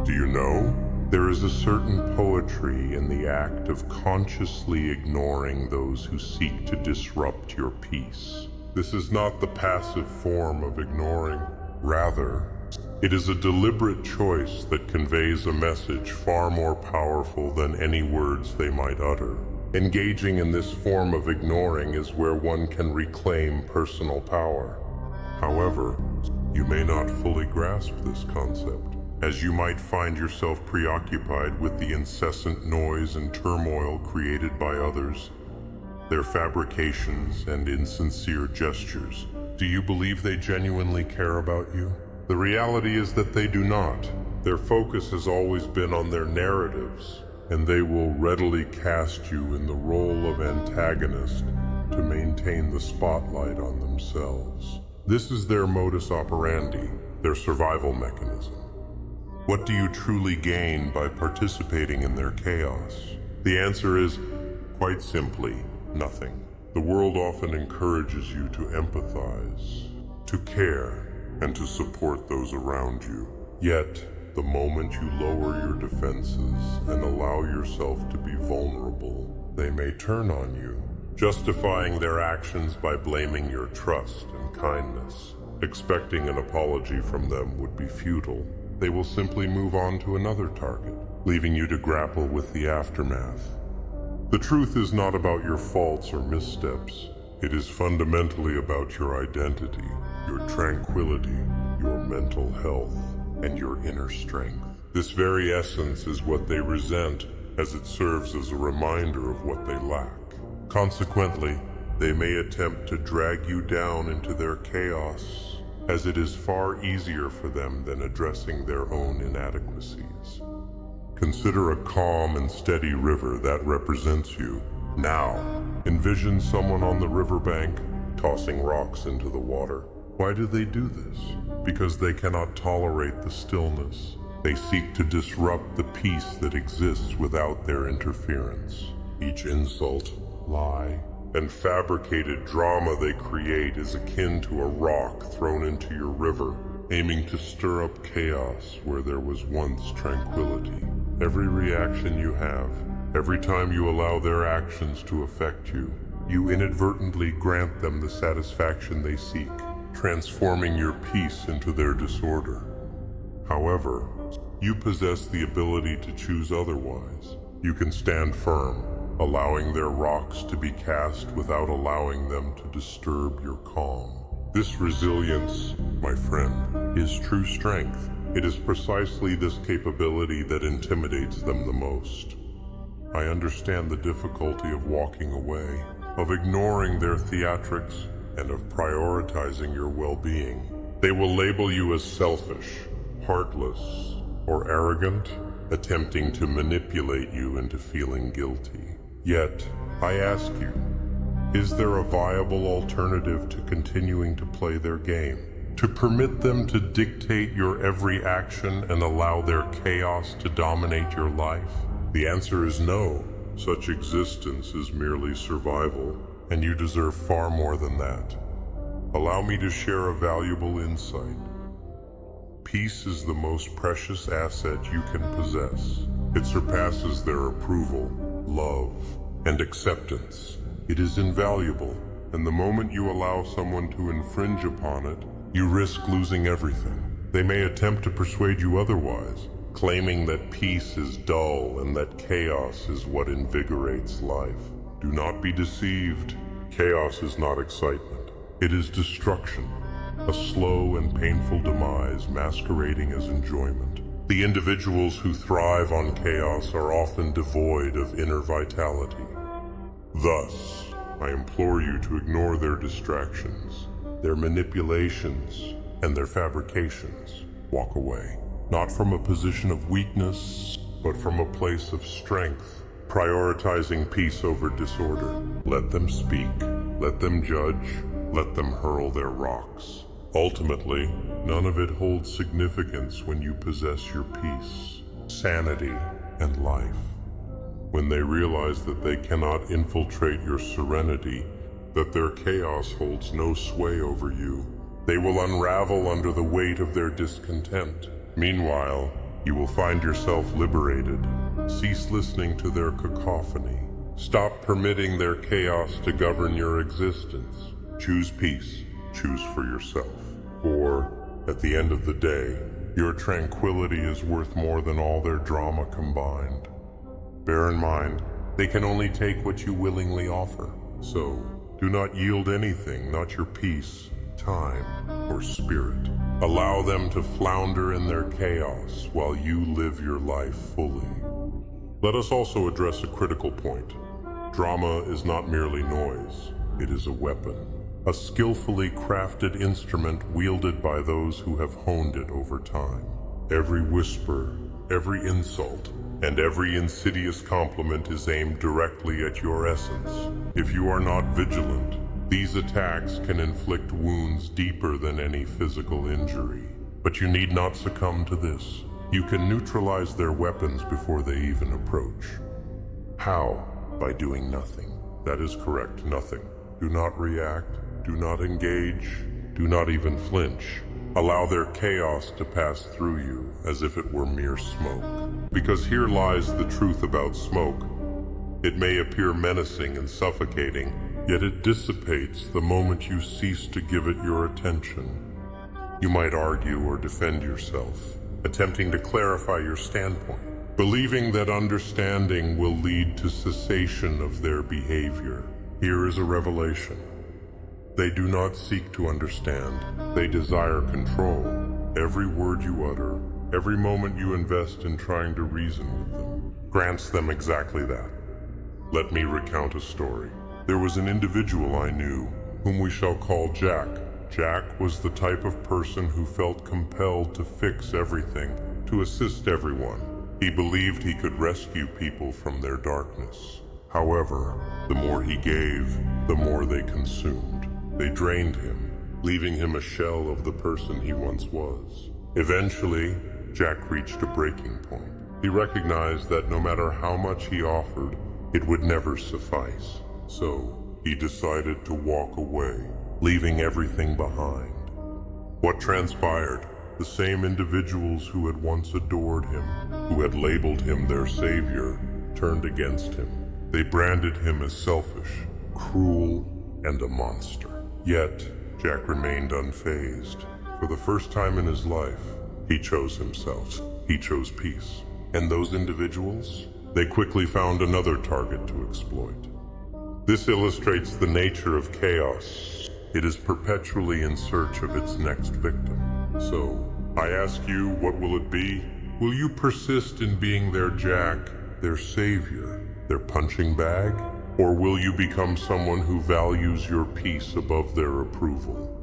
Do you know? There is a certain poetry in the act of consciously ignoring those who seek to disrupt your peace. This is not the passive form of ignoring. Rather, it is a deliberate choice that conveys a message far more powerful than any words they might utter. Engaging in this form of ignoring is where one can reclaim personal power. However, you may not fully grasp this concept, as you might find yourself preoccupied with the incessant noise and turmoil created by others, their fabrications and insincere gestures. Do you believe they genuinely care about you? The reality is that they do not. Their focus has always been on their narratives, and they will readily cast you in the role of antagonist to maintain the spotlight on themselves. This is their modus operandi, their survival mechanism. What do you truly gain by participating in their chaos? The answer is, quite simply, nothing. The world often encourages you to empathize, to care, and to support those around you. Yet, the moment you lower your defenses and allow yourself to be vulnerable, they may turn on you, justifying their actions by blaming your trust and kindness. Expecting an apology from them would be futile. They will simply move on to another target, leaving you to grapple with the aftermath. The truth is not about your faults or missteps. It is fundamentally about your identity, your tranquility, your mental health, and your inner strength. This very essence is what they resent, as it serves as a reminder of what they lack. Consequently, they may attempt to drag you down into their chaos, as it is far easier for them than addressing their own inadequacies. Consider a calm and steady river that represents you. Now, envision someone on the riverbank tossing rocks into the water. Why do they do this? Because they cannot tolerate the stillness. They seek to disrupt the peace that exists without their interference. Each insult, lie, and fabricated drama they create is akin to a rock thrown into your river, aiming to stir up chaos where there was once tranquility. Every reaction you have, every time you allow their actions to affect you, you inadvertently grant them the satisfaction they seek, transforming your peace into their disorder. However, you possess the ability to choose otherwise. You can stand firm, allowing their rocks to be cast without allowing them to disturb your calm. This resilience, my friend, is true strength. It is precisely this capability that intimidates them the most. I understand the difficulty of walking away, of ignoring their theatrics, and of prioritizing your well-being. They will label you as selfish, heartless, or arrogant, attempting to manipulate you into feeling guilty. Yet, I ask you, is there a viable alternative to continuing to play their game? To permit them to dictate your every action and allow their chaos to dominate your life? The answer is no. Such existence is merely survival, and you deserve far more than that. Allow me to share a valuable insight. Peace is the most precious asset you can possess. It surpasses their approval, love, and acceptance. It is invaluable, and the moment you allow someone to infringe upon it, you risk losing everything. They may attempt to persuade you otherwise, claiming that peace is dull and that chaos is what invigorates life. Do not be deceived. Chaos is not excitement. It is destruction, a slow and painful demise masquerading as enjoyment. The individuals who thrive on chaos are often devoid of inner vitality. Thus, I implore you to ignore their distractions, their manipulations, and their fabrications. Walk away, not from a position of weakness, but from a place of strength, prioritizing peace over disorder. Let them speak, let them judge, let them hurl their rocks. Ultimately, none of it holds significance when you possess your peace, sanity, and life. When they realize that they cannot infiltrate your serenity, that their chaos holds no sway over you, they will unravel under the weight of their discontent. Meanwhile, you will find yourself liberated. Cease listening to their cacophony. Stop permitting their chaos to govern your existence. Choose peace. Choose for yourself. For, at the end of the day, your tranquility is worth more than all their drama combined. Bear in mind, they can only take what you willingly offer. So, do not yield anything, not your peace, time, or spirit. Allow them to flounder in their chaos while you live your life fully. Let us also address a critical point. Drama is not merely noise, it is a weapon. A skillfully crafted instrument wielded by those who have honed it over time. Every whisper, every insult, and every insidious compliment is aimed directly at your essence. If you are not vigilant, these attacks can inflict wounds deeper than any physical injury. But you need not succumb to this. You can neutralize their weapons before they even approach. How? By doing nothing. That is correct, nothing. Do not react, do not engage, do not even flinch. Allow their chaos to pass through you as if it were mere smoke. Because here lies the truth about smoke. It may appear menacing and suffocating, yet it dissipates the moment you cease to give it your attention. You might argue or defend yourself, attempting to clarify your standpoint, believing that understanding will lead to cessation of their behavior. Here is a revelation. They do not seek to understand, they desire control. Every word you utter, every moment you invest in trying to reason with them, grants them exactly that. Let me recount a story. There was an individual I knew, whom we shall call Jack. Jack was the type of person who felt compelled to fix everything, to assist everyone. He believed he could rescue people from their darkness. However, the more he gave, the more they consumed. They drained him, leaving him a shell of the person he once was. Eventually, Jack reached a breaking point. He recognized that no matter how much he offered, it would never suffice. So, he decided to walk away, leaving everything behind. What transpired? The same individuals who had once adored him, who had labeled him their savior, turned against him. They branded him as selfish, cruel, and a monster. Yet, Jack remained unfazed. For the first time in his life, he chose himself. He chose peace. And those individuals? They quickly found another target to exploit. This illustrates the nature of chaos. It is perpetually in search of its next victim. So, I ask you, what will it be? Will you persist in being their Jack, their savior, their punching bag? Or will you become someone who values your peace above their approval?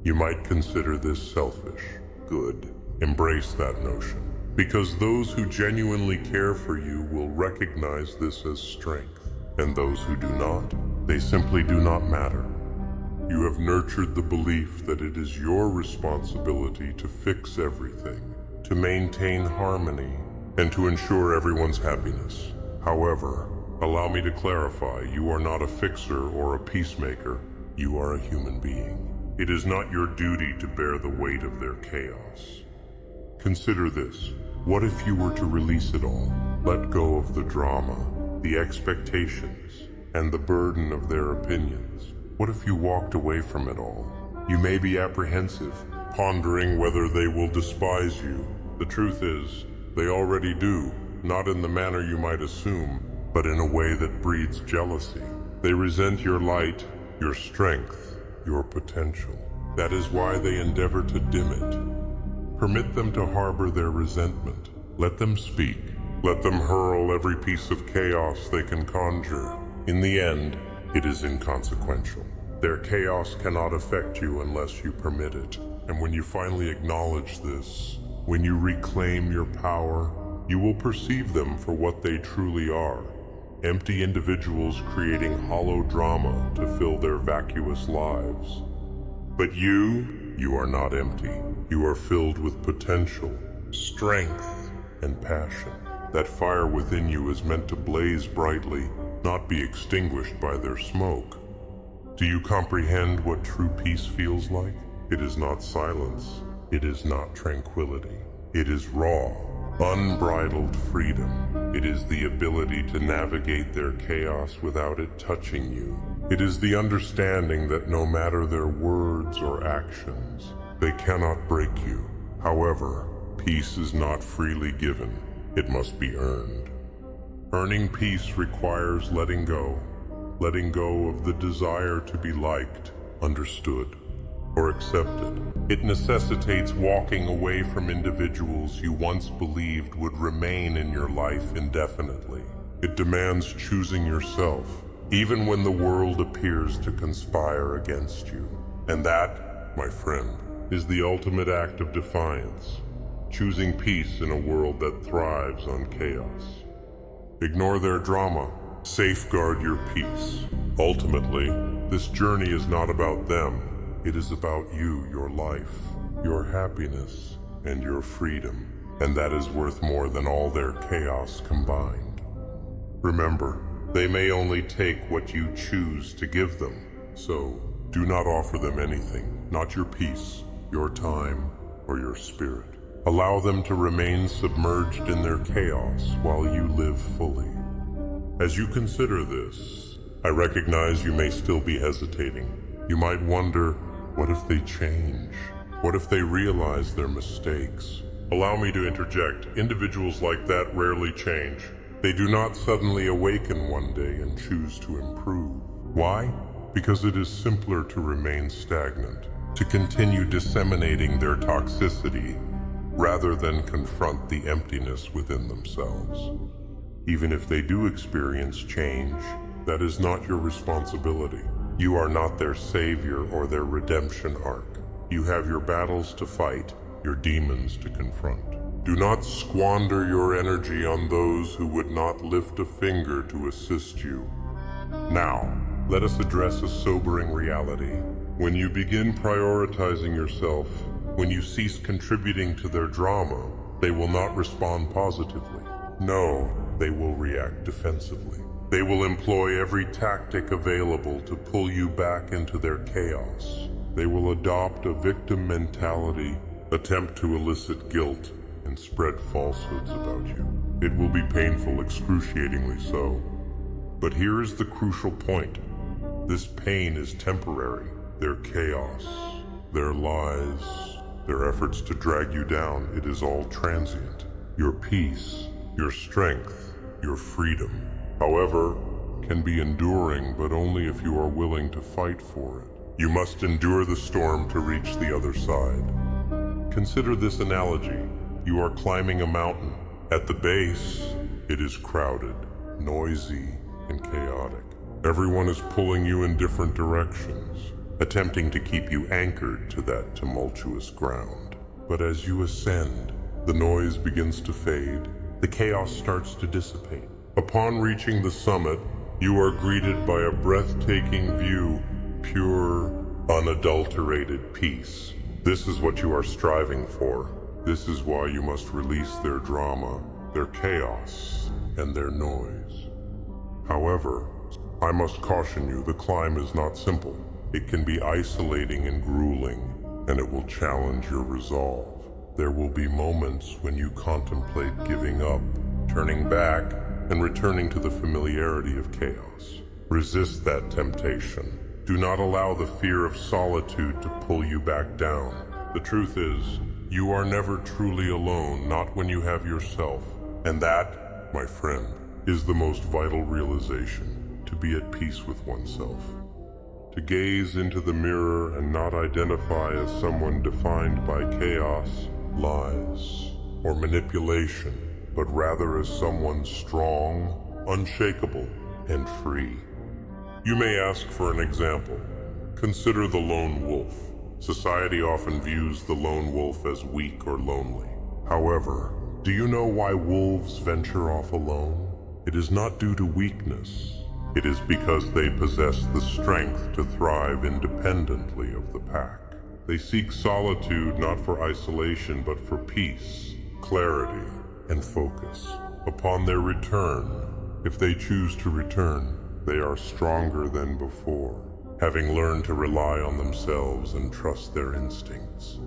You might consider this selfish. Good. Embrace that notion. Because those who genuinely care for you will recognize this as strength. And those who do not, they simply do not matter. You have nurtured the belief that it is your responsibility to fix everything, to maintain harmony, and to ensure everyone's happiness. However, allow me to clarify, you are not a fixer or a peacemaker. You are a human being. It is not your duty to bear the weight of their chaos. Consider this. What if you were to release it all? Let go of the drama, the expectations, and the burden of their opinions. What if you walked away from it all? You may be apprehensive, pondering whether they will despise you. The truth is, they already do, not in the manner you might assume, but in a way that breeds jealousy. They resent your light, your strength, your potential. That is why they endeavor to dim it. Permit them to harbor their resentment. Let them speak. Let them hurl every piece of chaos they can conjure. In the end, it is inconsequential. Their chaos cannot affect you unless you permit it. And when you finally acknowledge this, when you reclaim your power, you will perceive them for what they truly are. Empty individuals creating hollow drama to fill their vacuous lives. But you are not empty. You are filled with potential, strength, and passion. That fire within you is meant to blaze brightly, not be extinguished by their smoke. Do you comprehend what true peace feels like? It is not silence. It is not tranquility. It is raw, unbridled freedom. It is the ability to navigate their chaos without it touching you. It is the understanding that no matter their words or actions, they cannot break you. However, peace is not freely given. It must be earned. Earning peace requires letting go of the desire to be liked, understood, or accepted. It necessitates walking away from individuals you once believed would remain in your life indefinitely. It demands choosing yourself, even when the world appears to conspire against you. And that, my friend, is the ultimate act of defiance, choosing peace in a world that thrives on chaos. Ignore their drama, safeguard your peace. Ultimately, this journey is not about them. It is about you, your life, your happiness, and your freedom. And that is worth more than all their chaos combined. Remember, they may only take what you choose to give them. So, do not offer them anything, not your peace, your time, or your spirit. Allow them to remain submerged in their chaos while you live fully. As you consider this, I recognize you may still be hesitating. You might wonder, what if they change? What if they realize their mistakes? Allow me to interject. Individuals like that rarely change. They do not suddenly awaken one day and choose to improve. Why? Because it is simpler to remain stagnant, to continue disseminating their toxicity, rather than confront the emptiness within themselves. Even if they do experience change, that is not your responsibility. You are not their savior or their redemption arc. You have your battles to fight, your demons to confront. Do not squander your energy on those who would not lift a finger to assist you. Now, let us address a sobering reality. When you begin prioritizing yourself, when you cease contributing to their drama, they will not respond positively. No, they will react defensively. They will employ every tactic available to pull you back into their chaos. They will adopt a victim mentality, attempt to elicit guilt, and spread falsehoods about you. It will be painful, excruciatingly so. But here is the crucial point. This pain is temporary. Their chaos, their lies, their efforts to drag you down, it is all transient. Your peace, your strength, your freedom, however, can be enduring, but only if you are willing to fight for it. You must endure the storm to reach the other side. Consider this analogy. You are climbing a mountain. At the base, it is crowded, noisy, and chaotic. Everyone is pulling you in different directions, attempting to keep you anchored to that tumultuous ground. But as you ascend, the noise begins to fade. The chaos starts to dissipate. Upon reaching the summit, you are greeted by a breathtaking view, pure, unadulterated peace. This is what you are striving for. This is why you must release their drama, their chaos, and their noise. However, I must caution you, the climb is not simple. It can be isolating and grueling, and it will challenge your resolve. There will be moments when you contemplate giving up, turning back, and returning to the familiarity of chaos. Resist that temptation. Do not allow the fear of solitude to pull you back down. The truth is, you are never truly alone, not when you have yourself. And that, my friend, is the most vital realization, to be at peace with oneself. To gaze into the mirror and not identify as someone defined by chaos, lies, or manipulation, but rather as someone strong, unshakable, and free. You may ask for an example. Consider the lone wolf. Society often views the lone wolf as weak or lonely. However, do you know why wolves venture off alone? It is not due to weakness. It is because they possess the strength to thrive independently of the pack. They seek solitude not for isolation but for peace, clarity, and focus. Upon their return, if they choose to return, they are stronger than before, having learned to rely on themselves and trust their instincts.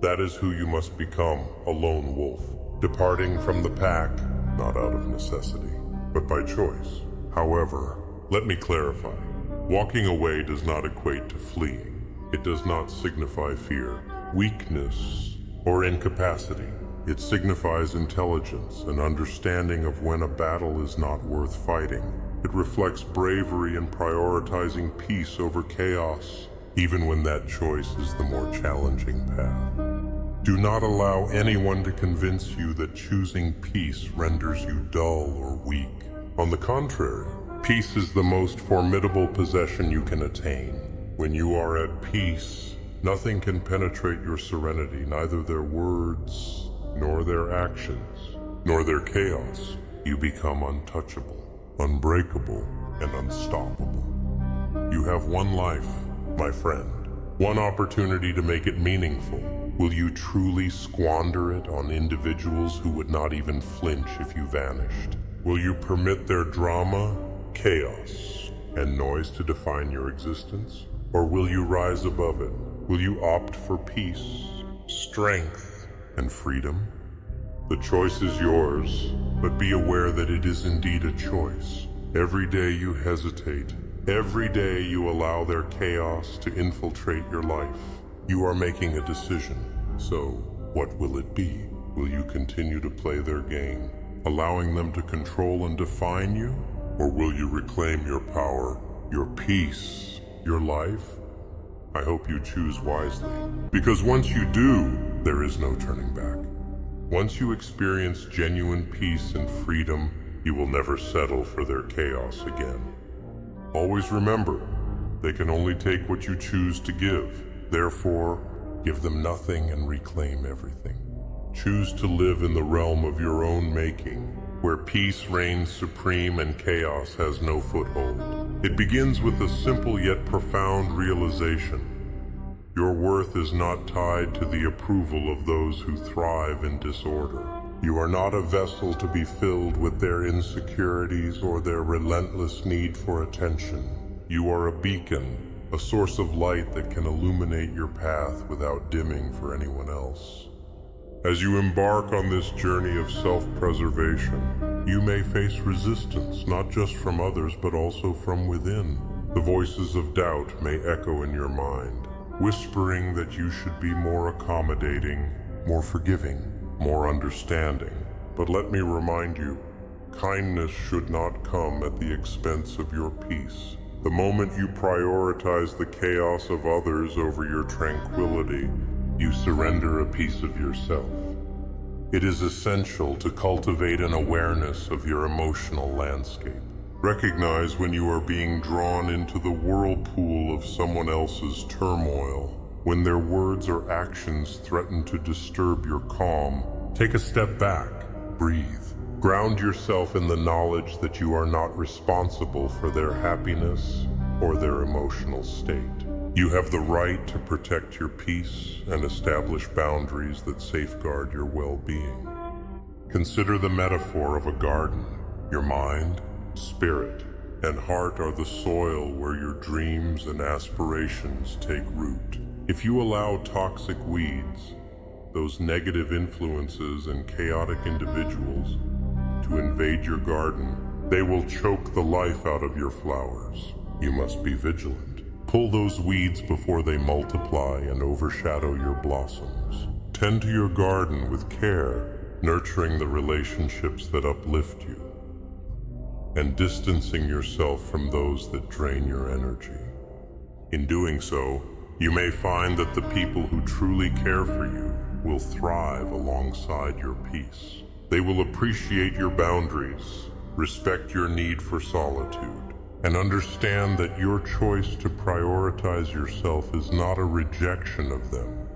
That is who you must become, a lone wolf. departing from the pack, not out of necessity, but by choice. However, let me clarify. Walking away does not equate to fleeing. It does not signify fear, weakness, or incapacity. It signifies intelligence, an understanding of when a battle is not worth fighting. It reflects bravery in prioritizing peace over chaos, even when that choice is the more challenging path. Do not allow anyone to convince you that choosing peace renders you dull or weak. On the contrary, peace is the most formidable possession you can attain. When you are at peace, nothing can penetrate your serenity, neither their words, nor their actions, nor their chaos. You become untouchable, unbreakable, and unstoppable. You have one life, my friend, one opportunity to make it meaningful. Will you truly squander it on individuals who would not even flinch if you vanished? Will you permit their drama, chaos, and noise to define your existence? Or will you rise above it? Will you opt for peace, strength, and freedom? The choice is yours, but be aware that it is indeed a choice. Every day you hesitate, every day you allow their chaos to infiltrate your life, you are making a decision. So, what will it be? Will you continue to play their game, allowing them to control and define you? Or will you reclaim your power, your peace, your life? I hope you choose wisely, because once you do, there is no turning back. Once you experience genuine peace and freedom, you will never settle for their chaos again. Always remember, they can only take what you choose to give. Therefore, give them nothing and reclaim everything. Choose to live in the realm of your own making, where peace reigns supreme and chaos has no foothold. It begins with a simple yet profound realization. Your worth is not tied to the approval of those who thrive in disorder. You are not a vessel to be filled with their insecurities or their relentless need for attention. You are a beacon, a source of light that can illuminate your path without dimming for anyone else. As you embark on this journey of self-preservation, you may face resistance, not just from others, but also from within. The voices of doubt may echo in your mind, whispering that you should be more accommodating, more forgiving, more understanding. But let me remind you, kindness should not come at the expense of your peace. The moment you prioritize the chaos of others over your tranquility, you surrender a piece of yourself. It is essential to cultivate an awareness of your emotional landscape. Recognize when you are being drawn into the whirlpool of someone else's turmoil, when their words or actions threaten to disturb your calm. Take a step back, breathe. Ground yourself in the knowledge that you are not responsible for their happiness or their emotional state. You have the right to protect your peace and establish boundaries that safeguard your well-being. Consider the metaphor of a garden. Your mind, spirit, and heart are the soil where your dreams and aspirations take root. If you allow toxic weeds, those negative influences and chaotic individuals, to invade your garden, they will choke the life out of your flowers. You must be vigilant. Pull those weeds before they multiply and overshadow your blossoms. Tend to your garden with care, nurturing the relationships that uplift you, and distancing yourself from those that drain your energy. In doing so, you may find that the people who truly care for you will thrive alongside your peace. They will appreciate your boundaries, respect your need for solitude, and understand that your choice to prioritize yourself is not a rejection of them,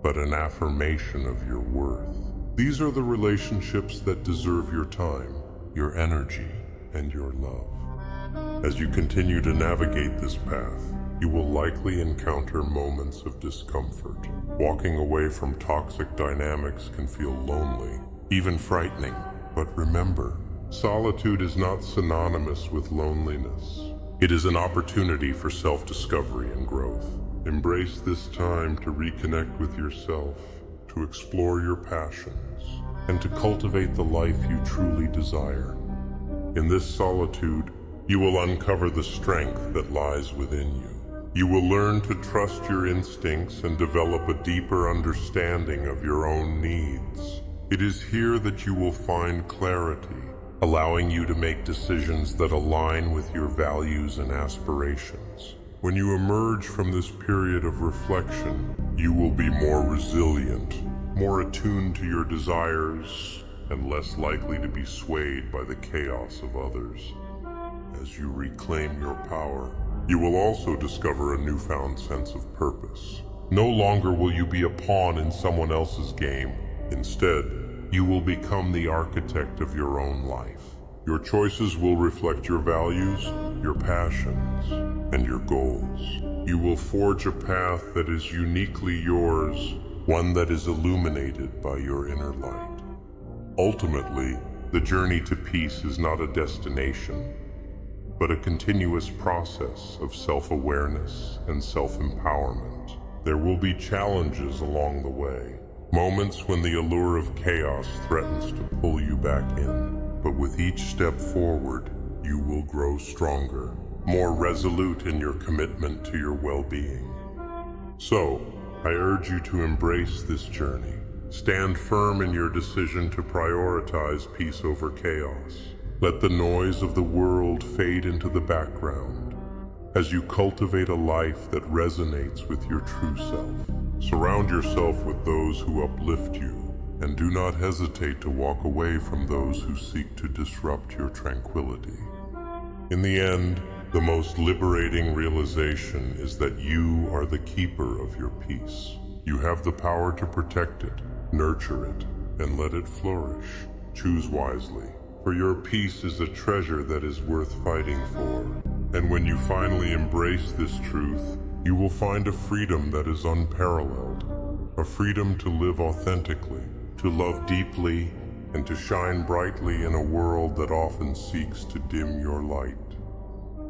but an affirmation of your worth. These are the relationships that deserve your time, your energy, and your love. As you continue to navigate this path, you will likely encounter moments of discomfort. Walking away from toxic dynamics can feel lonely, even frightening. But remember, solitude is not synonymous with loneliness. It is an opportunity for self-discovery and growth. Embrace this time to reconnect with yourself, to explore your passions, and to cultivate the life you truly desire. In this solitude, you will uncover the strength that lies within you. You will learn to trust your instincts and develop a deeper understanding of your own needs. It is here that you will find clarity, allowing you to make decisions that align with your values and aspirations. When you emerge from this period of reflection, you will be more resilient, more attuned to your desires, and less likely to be swayed by the chaos of others. As you reclaim your power, you will also discover a newfound sense of purpose. No longer will you be a pawn in someone else's game. Instead, you will become the architect of your own life. Your choices will reflect your values, your passions, and your goals. You will forge a path that is uniquely yours, one that is illuminated by your inner light. Ultimately, the journey to peace is not a destination, but a continuous process of self-awareness and self-empowerment. There will be challenges along the way, moments when the allure of chaos threatens to pull you back in. But with each step forward, you will grow stronger, more resolute in your commitment to your well-being. So, I urge you to embrace this journey. Stand firm in your decision to prioritize peace over chaos. Let the noise of the world fade into the background as you cultivate a life that resonates with your true self. Surround yourself with those who uplift you, and do not hesitate to walk away from those who seek to disrupt your tranquility. In the end, the most liberating realization is that you are the keeper of your peace. You have the power to protect it, nurture it, and let it flourish. Choose wisely, for your peace is a treasure that is worth fighting for. And when you finally embrace this truth, you will find a freedom that is unparalleled, a freedom to live authentically, to love deeply, and to shine brightly in a world that often seeks to dim your light.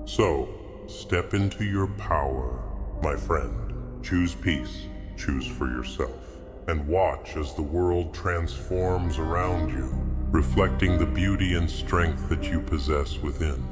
So, step into your power, my friend. Choose peace, choose for yourself, and watch as the world transforms around you, reflecting the beauty and strength that you possess within.